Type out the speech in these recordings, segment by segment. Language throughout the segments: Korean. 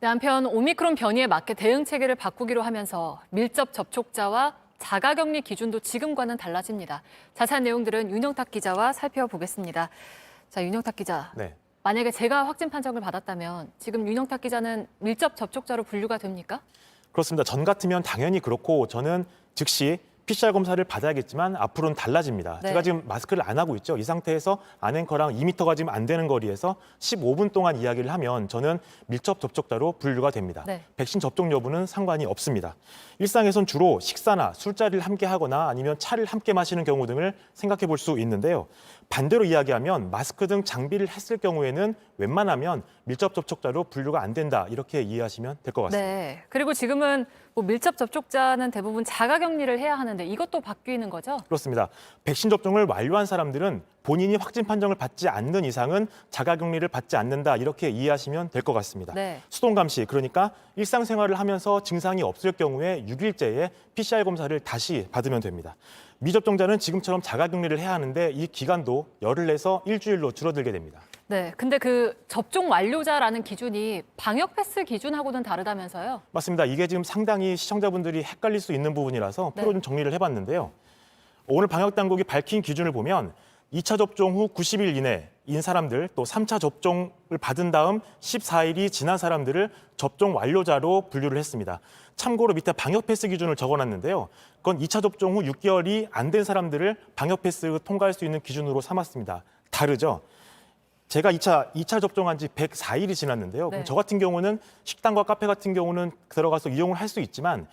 네, 한편 오미크론 변이에 맞게 대응 체계를 바꾸기로 하면서 밀접 접촉자와 자가격리 기준도 지금과는 달라집니다. 자세한 내용들은 윤영탁 기자와 살펴보겠습니다. 자, 윤영탁 기자. 네. 만약에 제가 확진 판정을 받았다면 지금 윤영탁 기자는 밀접 접촉자로 분류가 됩니까? 그렇습니다. 전 같으면 당연히 그렇고 저는 즉시 PCR 검사를 받아야겠지만 앞으로는 달라집니다. 네. 제가 지금 마스크를 안 하고 있죠. 이 상태에서 아낸커랑 2m가 지금 안 되는 거리에서 15분 동안 이야기를 하면 저는 밀접 접촉자로 분류가 됩니다. 네. 백신 접종 여부는 상관이 없습니다. 일상에선 주로 식사나 술자리를 함께 하거나 아니면 차를 함께 마시는 경우 등을 생각해 볼 수 있는데요. 반대로 이야기하면 마스크 등 장비를 했을 경우에는 웬만하면 밀접 접촉자로 분류가 안 된다. 이렇게 이해하시면 될 것 같습니다. 네. 그리고 지금은 밀접 접촉자는 대부분 자가격리를 해야 하는데 이것도 바뀌는 거죠? 그렇습니다. 백신 접종을 완료한 사람들은 본인이 확진 판정을 받지 않는 이상은 자가격리를 받지 않는다 이렇게 이해하시면 될 것 같습니다. 네. 수동 감시, 그러니까 일상생활을 하면서 증상이 없을 경우에 6일째에 PCR 검사를 다시 받으면 됩니다. 미접종자는 지금처럼 자가격리를 해야 하는데 이 기간도 열흘 내서 일주일로 줄어들게 됩니다. 네. 근데 그 접종 완료자라는 기준이 방역 패스 기준하고는 다르다면서요? 맞습니다. 이게 지금 상당히 시청자분들이 헷갈릴 수 있는 부분이라서 네. 프로 좀 정리를 해봤는데요. 오늘 방역당국이 밝힌 기준을 보면 2차 접종 후 90일 이내인 사람들, 또 3차 접종을 받은 다음 14일이 지난 사람들을 접종 완료자로 분류를 했습니다. 참고로 밑에 방역 패스 기준을 적어놨는데요. 그건 2차 접종 후 6개월이 안 된 사람들을 방역 패스 통과할 수 있는 기준으로 삼았습니다. 다르죠? 제가 2차 접종한 지 104일이 지났는데요. 네. 그럼 저 같은 경우는 식당과 카페 같은 경우는 들어가서 이용을 할 수 있지만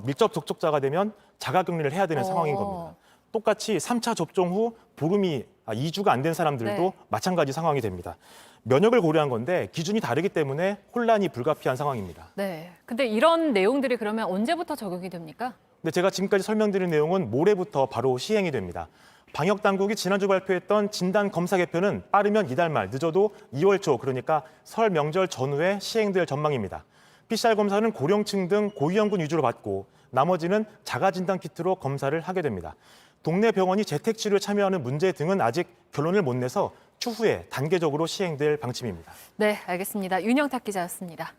밀접 접촉자가 되면 자가격리를 해야 되는 상황인 겁니다. 똑같이 3차 접종 후 보름이 2주가 안 된 사람들도 네. 마찬가지 상황이 됩니다. 면역을 고려한 건데 기준이 다르기 때문에 혼란이 불가피한 상황입니다. 네. 근데 이런 내용들이 그러면 언제부터 적용이 됩니까? 근데 제가 지금까지 설명드린 내용은 모레부터 바로 시행이 됩니다. 방역 당국이 지난주 발표했던 진단 검사 개표는 빠르면 이달 말, 늦어도 2월 초, 그러니까 설 명절 전후에 시행될 전망입니다. PCR 검사는 고령층 등 고위험군 위주로 받고 나머지는 자가 진단 키트로 검사를 하게 됩니다. 동네 병원이 재택 치료에 참여하는 문제 등은 아직 결론을 못 내서 추후에 단계적으로 시행될 방침입니다. 네, 알겠습니다. 윤영탁 기자였습니다.